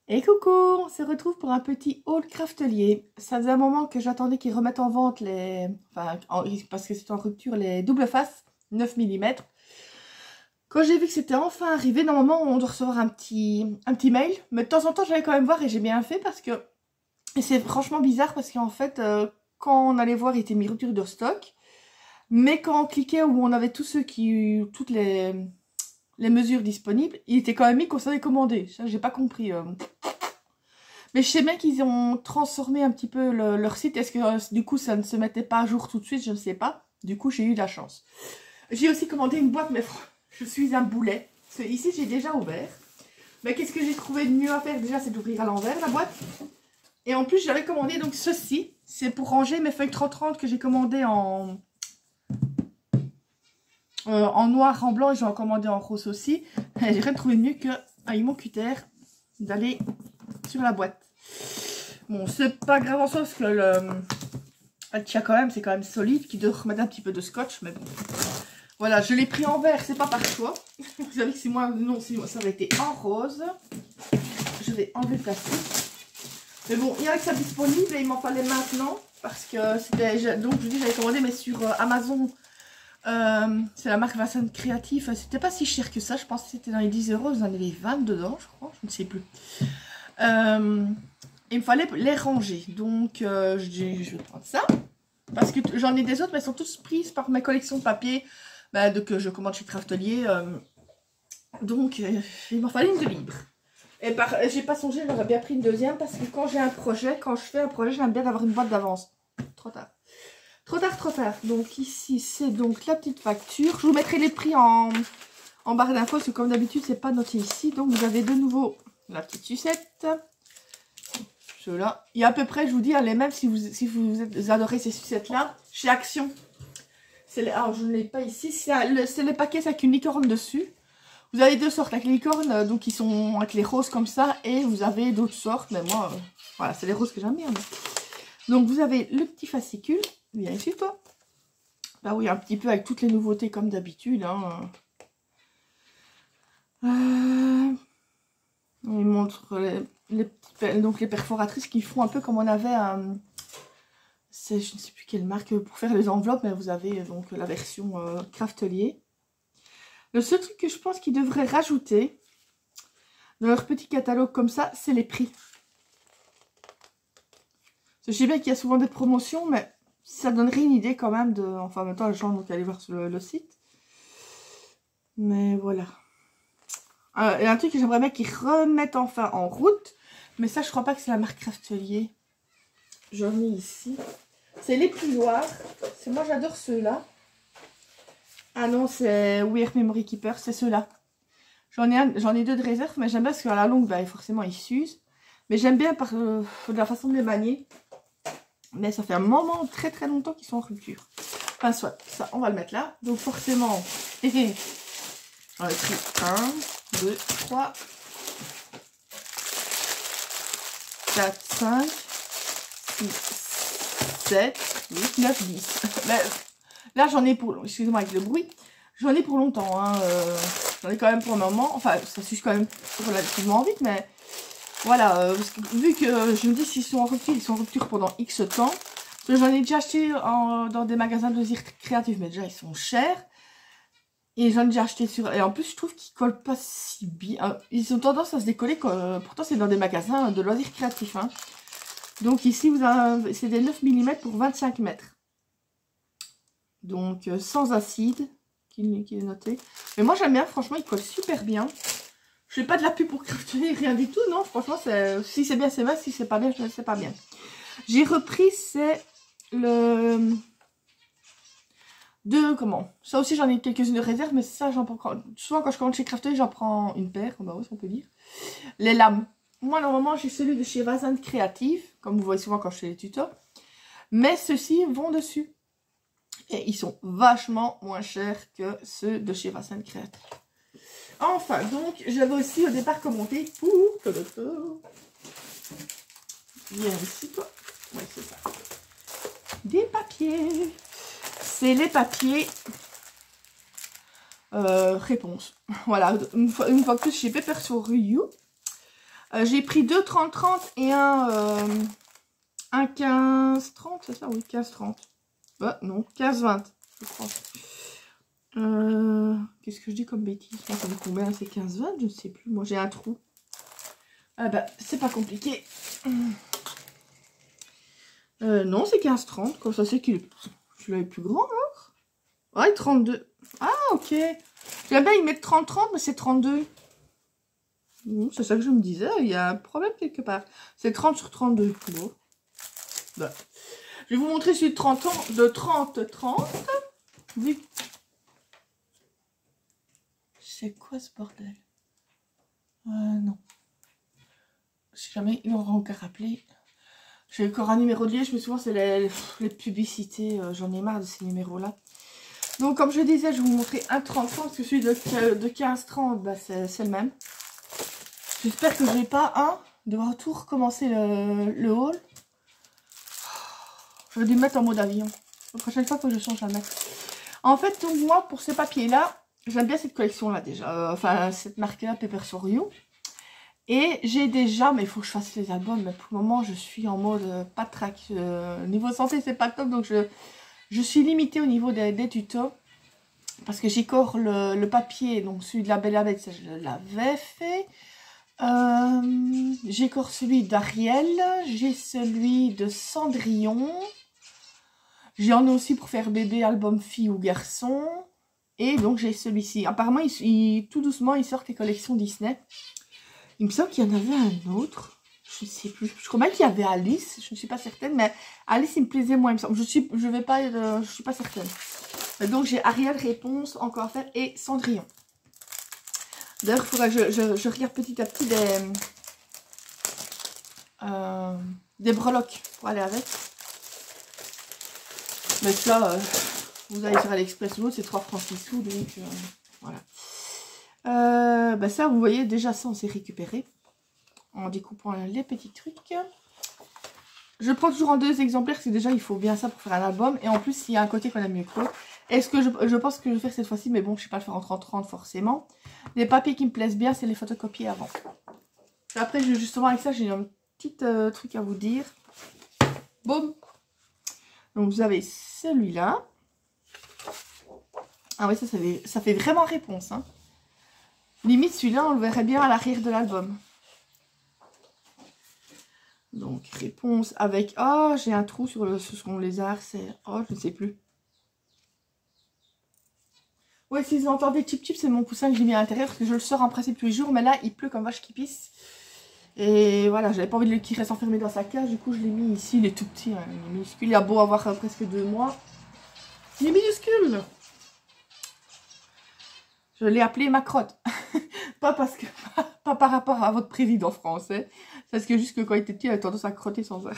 Et coucou, on se retrouve pour un petit haul craftelier. Ça faisait un moment que j'attendais qu'ils remettent en vente les... parce que c'est en rupture, les double faces 9 mm. Quand j'ai vu que c'était enfin arrivé, normalement on doit recevoir un petit mail. Mais de temps en temps j'allais quand même voir et j'ai bien fait parce que... Et c'est franchement bizarre parce qu'en fait, quand on allait voir, il était mis rupture de stock. Mais quand on cliquait où on avait tous ceux qui... toutes les mesures disponibles, il était quand même mis qu'on savait commander. Ça, j'ai pas compris. Mais je sais bien qu'ils ont transformé un petit peu leur site. Est-ce que du coup ça ne se mettait pas à jour tout de suite? Je ne sais pas. Du coup j'ai eu de la chance. J'ai aussi commandé une boîte, mais je suis un boulet. Ici j'ai déjà ouvert. Mais qu'est-ce que j'ai trouvé de mieux à faire? Déjà c'est d'ouvrir à l'envers la boîte. Et en plus j'avais commandé donc ceci. C'est pour ranger mes feuilles 30-30 que j'ai commandé en noir, en blanc, et j'en ai commandé en rose aussi. Et j'ai rien trouvé de mieux que avec mon cutter d'aller sur la boîte. Bon, c'est pas grave en soi parce que elle tient quand même, c'est quand même solide, qui doit remettre un petit peu de scotch, mais bon. Voilà, je l'ai pris en vert, c'est pas par choix. Vous savez que si moi, non, si ça aurait été en rose. Je vais enlever le plastique. Mais bon, il y avait que ça disponible et il m'en fallait maintenant parce que c'était, donc je vous dis, j'avais commandé mais sur Amazon. C'est la marque Vincent Créatif. C'était pas si cher que ça, je pense que c'était dans les 10 €. Vous en avez 20 dedans, je crois, je ne sais plus. Il me fallait les ranger, donc je vais prendre ça parce que j'en ai des autres, mais elles sont toutes prises par mes collections de papier que je commande chez Craftelier. Donc il m'en fallait une de libre. Et j'ai pas songé, j'aurais bien pris une deuxième parce que quand j'ai un projet, quand je fais un projet, j'aime bien avoir une boîte d'avance. Trop tard. Trop tard, trop tard. Donc ici, c'est donc la petite facture. Je vous mettrai les prix en barre d'infos, parce que comme d'habitude, c'est pas noté ici. Donc vous avez de nouveau la petite sucette. Ceux-là. Il y a à peu près, je vous dis, les mêmes si vous adorez ces sucettes-là. Chez Action. Alors, je ne l'ai pas ici. C'est les paquets avec une licorne dessus. Vous avez deux sortes avec les licornes, donc qui sont avec les roses comme ça. Et vous avez d'autres sortes, mais moi, voilà, c'est les roses que j'aime bien. Donc vous avez le petit fascicule. Viens ici, toi. Bah oui, un petit peu avec toutes les nouveautés comme d'habitude. Hein. On montre les perforatrices qui font un peu comme on avait je ne sais plus quelle marque pour faire les enveloppes, mais vous avez donc la version Craftelier. Le seul truc que je pense qu'ils devraient rajouter dans leur petit catalogue comme ça, c'est les prix. Je sais bien qu'il y a souvent des promotions, mais ça donnerait une idée quand même de... Enfin, en même temps, les gens vont aller voir sur le site. Mais voilà. Il y a un truc que j'aimerais bien qu'ils remettent enfin en route. Mais ça, je crois pas que c'est la marque Craftelier. J'en ai ici. C'est les plus noirs. Moi, j'adore ceux-là. Ah non, c'est Weird Memory Keeper. C'est ceux-là. J'en ai deux de réserve, mais j'aime bien parce qu'à la longue, forcément, ils s'usent. Mais j'aime bien de la façon de les manier. Mais ça fait un moment très très longtemps qu'ils sont en rupture. Enfin, soit, ça, on va le mettre là. Donc, forcément, on a écrit 1, 2, 3, 4, 5, 6, 7, 8, 9, 10. Mais là, j'en ai pour... Excusez-moi avec le bruit. J'en ai pour longtemps. Hein. J'en ai quand même pour un moment. Enfin, ça suce quand même relativement vite, mais... Voilà, parce que, vu que je me dis s'ils sont en rupture, ils sont en rupture pendant X temps. J'en ai déjà acheté dans des magasins de loisirs créatifs, mais déjà ils sont chers. Et j'en ai déjà acheté sur... Et en plus, je trouve qu'ils collent pas si bien. Ils ont tendance à se décoller, pourtant c'est dans des magasins de loisirs créatifs. Hein. Donc ici, c'est des 9 mm pour 25 mètres. Donc sans acide, qui est noté. Mais moi j'aime bien, franchement, ils collent super bien. Je fais pas de la pub pour Craftelier, rien du tout, non. Franchement, si c'est bien, c'est bien. Si c'est pas bien, je ne sais pas bien. J'ai repris, c'est comment? Ça aussi, j'en ai quelques-unes de réserve, mais ça, j'en prends... Souvent, quand je commande chez Craftelier, j'en prends une paire, bah oui, on peut dire. Les lames. Moi, normalement, j'ai celui de chez Vincent Créatif, comme vous voyez souvent quand je fais les tutos. Mais ceux-ci vont dessus. Et ils sont vachement moins chers que ceux de chez Vincent Créatif. Enfin, donc, j'avais aussi au départ commenté pour... Viens ici, toi. Ouais, c'est ça. Des papiers. C'est les papiers réponse. Voilà, une fois de plus chez Paper for You. J'ai pris deux 30-30 et un 15-30, c'est ça? Oui, 15-30. Non, 15-20, je crois. Qu'est-ce que je dis comme bêtise? Ça fait combien? C'est 15-20? Je ne sais plus. Moi, j'ai un trou. Ah bah, c'est pas compliqué. Non, c'est 15-30. Comme ça, c'est qu'il est... Je l'avais plus grand, alors. Ouais, 32. Ah, ok. J'aime bien y mettre 30-30, mais c'est 32. C'est ça que je me disais. Il y a un problème quelque part. C'est 30 sur 32. Bon. Voilà. Je vais vous montrer celui de 30 ans. De 30-30. Oui. C'est quoi ce bordel? Non. Si jamais ils m'auront encore rappelé. J'ai encore un numéro de liège, mais souvent c'est les publicités. J'en ai marre de ces numéros-là. Donc comme je disais, je vais vous montrer un 30-30 parce que celui de 15-30, bah, c'est le même. J'espère que je n'ai pas devoir tout recommencer le haul. Je vais dû mettre en mode avion. La prochaine fois, il faut que je change la mettre. En fait, donc, moi, pour ces papiers-là, j'aime bien cette collection-là déjà. Enfin, cette marque-là, Paper for You. Et j'ai déjà, mais il faut que je fasse les albums. Mais pour le moment, je suis en mode pas de trac. Niveau santé, c'est pas top. Donc, je suis limitée au niveau des tutos. Parce que j'écore le papier. Donc, celui de la Belle et la Bête, ça, je l'avais fait. J'écore celui d'Ariel. J'ai celui de Cendrillon. J'en ai aussi pour faire bébé, album fille ou garçon. Et donc, j'ai celui-ci. Apparemment, tout doucement, ils sortent les collections Disney. Il me semble qu'il y en avait un autre. Je ne sais plus. Je crois même qu'il y avait Alice. Je ne suis pas certaine. Mais Alice, il me plaisait moins, il me semble. Je suis pas certaine. Donc, j'ai Ariel, Réponse, encore à faire. Et Cendrillon. D'ailleurs, il faudra que je regarde petit à petit des breloques pour aller avec. Mais ça, vous allez sur AliExpress ou l'autre, c'est 3 francs 6 sous. Donc, voilà. Bah ça, vous voyez, déjà ça, on s'est récupéré en découpant les petits trucs. Je prends toujours en 2 exemplaires parce que déjà, il faut bien ça pour faire un album. Et en plus, il y a un côté qu'on aime mieux que l'autre. Est-ce que je pense que je vais faire cette fois-ci, mais bon, je ne sais pas le faire en 30-30 forcément. Les papiers qui me plaisent bien, c'est les photocopier avant. Après, justement, avec ça, j'ai un petit truc à vous dire. Boum. Donc, vous avez celui-là. Ah oui, ça fait vraiment réponse, hein. Limite, celui-là, on le verrait bien à l'arrière de l'album. Donc, réponse avec... Oh, j'ai un trou sur le second lézard. C'est... Oh, je ne sais plus. Ouais, si vous entendez chip chip, c'est mon coussin que j'ai mis à l'intérieur. Parce que je le sors en principe tous les jours. Mais là, il pleut comme vache qui pisse. Et voilà, j'avais pas envie qu'il reste enfermé dans sa cage. Du coup, je l'ai mis ici. Il est tout petit, hein, il est minuscule. Il a beau avoir presque 2 mois. Il est minuscule. Je l'ai appelé ma crotte. pas par rapport à votre président français. Parce que juste que quand il était petit, il avait tendance à crotter sans arrêt.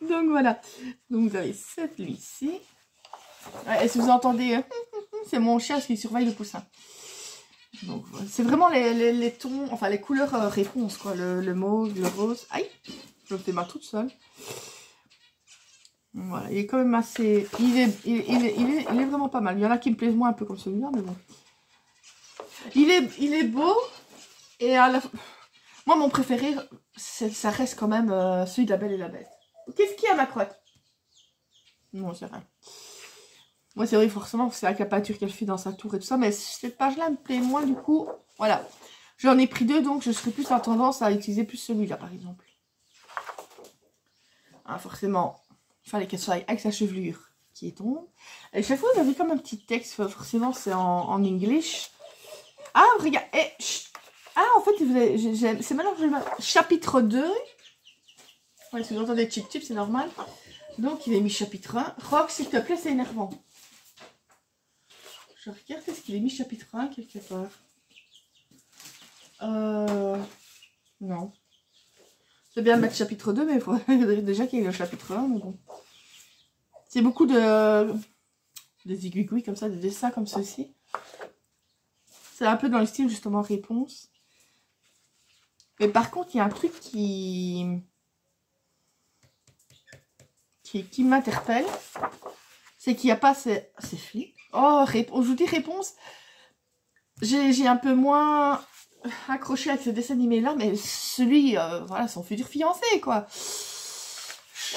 Donc voilà. Donc vous avez celui-ci. Ouais, et si vous entendez, c'est mon chien qui surveille le poussin. Donc c'est vraiment les tons, enfin les couleurs réponse quoi. Le mauve, le rose. Aïe, je le fais ma toute seule. Voilà, il est quand même assez... Il est vraiment pas mal. Il y en a qui me plaisent moins un peu comme celui-là, mais bon. Il est beau. Et à la... Moi, mon préféré, ça reste quand même celui de la Belle et la Bête. Qu'est-ce qu'il y a, ma crotte? Non, c'est rien. Moi, c'est vrai, forcément, c'est la capature qu'elle fait dans sa tour et tout ça. Mais cette page-là me plaît moins, du coup. Voilà. J'en ai pris 2, donc je serais plus en tendance à utiliser plus celui-là, par exemple. Hein, forcément... Il fallait qu'elle soit avec sa chevelure qui tombe. Et chaque fois, vous avez comme un petit texte. Forcément, c'est en English. Ah, regarde. Ah, en fait, c'est maintenant que je vais... Chapitre 2. Ouais, si vous entendez chip chip, c'est normal. Donc, il est mis chapitre 1. Rock, s'il te plaît, c'est énervant. Je regarde, est-ce qu'il est mis chapitre 1 quelque part? Non. C'est bien de mettre chapitre 2, mais il faudrait déjà qu'il y ait le chapitre 1, mais bon. C'est beaucoup des aiguilles comme ça, des dessins comme ceci. C'est un peu dans le style justement réponse. Mais par contre, il y a un truc qui m'interpelle. C'est qu'il n'y a pas ces flics. Oh, je vous dis réponse. J'ai un peu moins... accroché avec ce dessin animé-là, mais celui, voilà, son futur fiancé, quoi.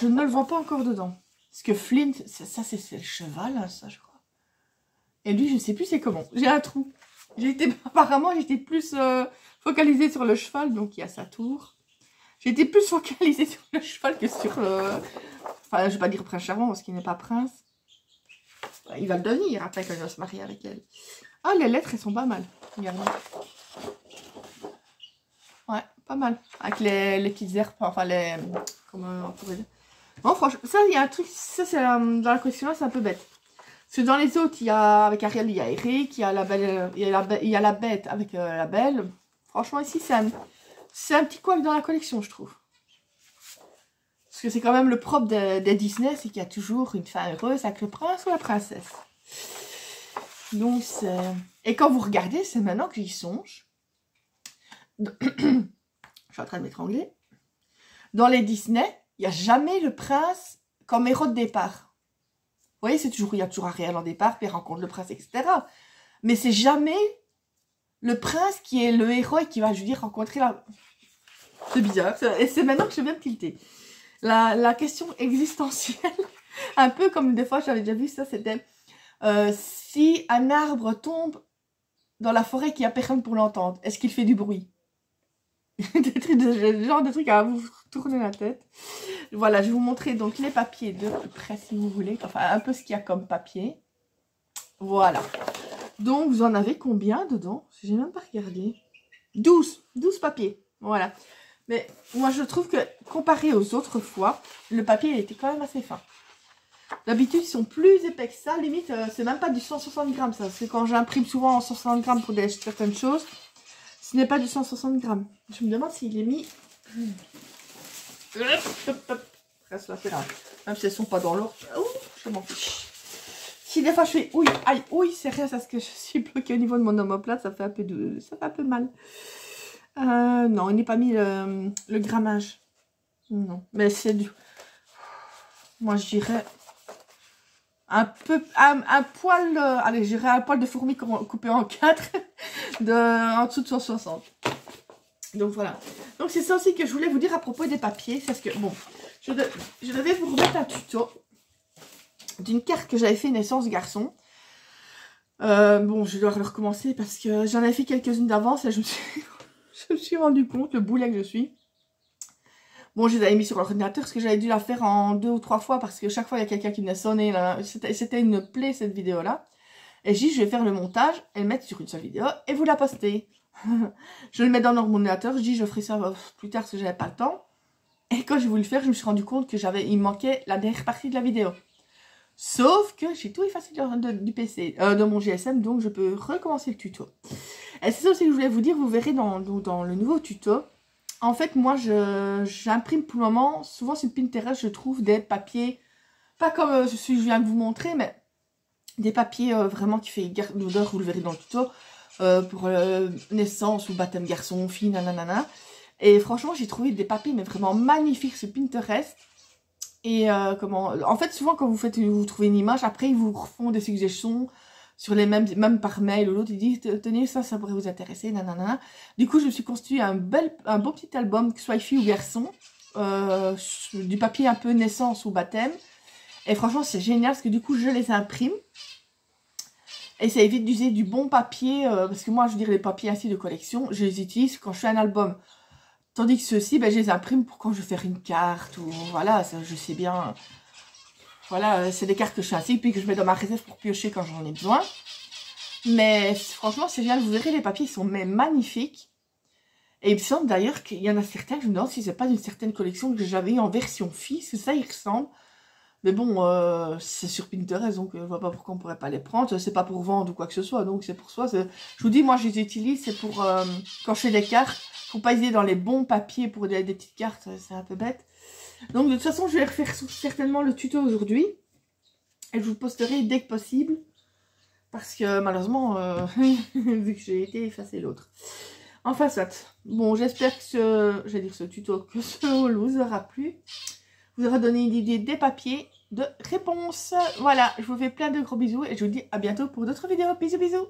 Je ne le vois pas encore dedans. Parce que Flint, ça c'est le cheval, hein, ça, je crois. Et lui, je ne sais plus c'est comment. J'ai un trou. Apparemment, j'étais plus focalisée sur le cheval, donc il y a sa tour. J'étais plus focalisée sur le cheval que sur le... Enfin, je vais pas dire prince charmant, parce qu'il n'est pas prince. Il va le devenir après quand il va se marier avec elle. Ah, les lettres, elles sont pas mal. Regardez. Ouais, pas mal. Avec les petites herbes, enfin les... Comment on pourrait dire. Bon, franchement, ça, il y a un truc, ça, c'est dans la collection là, c'est un peu bête. Parce que dans les autres, il y a, avec Ariel, il y a Eric, il y a la belle, il y a la bête avec la belle. Franchement, ici, c'est un petit couac dans la collection, je trouve. Parce que c'est quand même le propre des Disney, c'est qu'il y a toujours une fin heureuse avec le prince ou la princesse. Donc, c'est... Et quand vous regardez, c'est maintenant que j'y songe. Je suis en train de m'étrangler. Dans les Disney, il n'y a jamais le prince comme héros de départ. Vous voyez, il y a toujours Ariel en départ, puis il rencontre le prince, etc. Mais c'est jamais le prince qui est le héros et qui va, je veux dire, rencontrer la... C'est bizarre. Et c'est maintenant que je viens de tilter. La question existentielle, un peu comme des fois, j'avais déjà vu ça, c'était si un arbre tombe dans la forêt qu'il n'y a personne pour l'entendre, est-ce qu'il fait du bruit? Genre de trucs à vous tourner la tête. Voilà, je vais vous montrer donc les papiers de près si vous voulez. Enfin, un peu ce qu'il y a comme papier. Voilà. Donc, vous en avez combien dedans? J'ai même pas regardé. 12 papiers. Voilà. Mais moi, je trouve que comparé aux autres fois, le papier il était quand même assez fin. D'habitude, ils sont plus épais que ça. Limite, c'est même pas du 160 grammes, ça. C'est quand j'imprime souvent en 160 grammes pour certaines choses. Ce n'est pas du 160 grammes. Je me demande s'il est mis... Reste là, c'est là. Même si elles sont pas dans l'ordre. Je m'en fiche. Si des fois je fais ouille, aïe, ouille, c'est rien, parce que je suis bloquée au niveau de mon omoplate, ça fait un peu mal. Non, il n'est pas mis le grammage. Non, mais c'est du... Moi, je dirais... Un poil... allez, je dirais un poil de fourmi coupé en 4 en dessous de 160. Donc, voilà. Donc, c'est ça aussi que je voulais vous dire à propos des papiers. Parce que, bon, je devais vous remettre un tuto d'une carte que j'avais fait naissance garçon. Bon, je dois recommencer parce que j'en avais fait quelques-unes d'avance et je me suis rendu compte, le boulet que je suis. Bon, je les avais mis sur l'ordinateur parce que j'avais dû la faire en 2 ou 3 fois parce que chaque fois, il y a quelqu'un qui venait sonner. C'était une plaie, cette vidéo-là. Et j'ai dit, je vais faire le montage et le mettre sur une seule vidéo et vous la postez. Je le mets dans l'ordinateur, je dis, je ferai ça plus tard parce que j'avais pas le temps. Et quand j'ai voulu le faire, je me suis rendu compte que il me manquait la dernière partie de la vidéo. Sauf que j'ai tout effacé du PC, de mon GSM, donc je peux recommencer le tuto. Et c'est ça aussi que je voulais vous dire, vous verrez dans le nouveau tuto. En fait, moi, j'imprime pour le moment, souvent sur Pinterest, je trouve des papiers, pas comme celui que je viens de vous montrer, mais des papiers vraiment qui fait garde d'odeur, vous le verrez dans le tuto, pour naissance ou baptême garçon, fille, nanana. Et franchement, j'ai trouvé des papiers, mais vraiment magnifiques sur Pinterest. Et en fait, souvent, quand vous trouvez une image, après, ils vous refont des suggestions sur les mêmes, même par mail ou l'autre, ils disent, tenez, ça pourrait vous intéresser, nanana. Du coup, je me suis construit un beau petit album, que ce soit fille ou garçon, du papier un peu naissance ou baptême. Et franchement, c'est génial, parce que du coup, je les imprime. Et ça évite d'user du bon papier, parce que moi, je veux dire, les papiers ainsi de collection, je les utilise quand je fais un album. Tandis que ceux-ci, ben, je les imprime pour quand je vais faire une carte, ou voilà, ça, je sais bien... Voilà, c'est des cartes que je fais ainsi, puis que je mets dans ma réserve pour piocher quand j'en ai besoin. Mais franchement, c'est génial. Vous verrez, les papiers sont magnifiques. Et il me semble d'ailleurs qu'il y en a certains, je me demande si c'est pas d'une certaine collection que j'avais eu en version fille, c'est ça, il ressemble. Mais bon, c'est sur Pinterest, donc je vois pas pourquoi on pourrait pas les prendre. C'est pas pour vendre ou quoi que ce soit, donc c'est pour soi. Je vous dis, moi, je les utilise, c'est pour quand je fais des cartes. Faut pas hésiter dans les bons papiers pour des petites cartes, c'est un peu bête. Donc de toute façon, je vais refaire certainement le tuto aujourd'hui. Et je vous le posterai dès que possible. Parce que malheureusement, vu que j'ai été effacer l'autre. Enfin, soit. Bon, j'espère que ce tuto, que ce haul vous aura plu. Vous aura donné une idée des papiers de réponse. Voilà, je vous fais plein de gros bisous. Et je vous dis à bientôt pour d'autres vidéos. Bisous, bisous.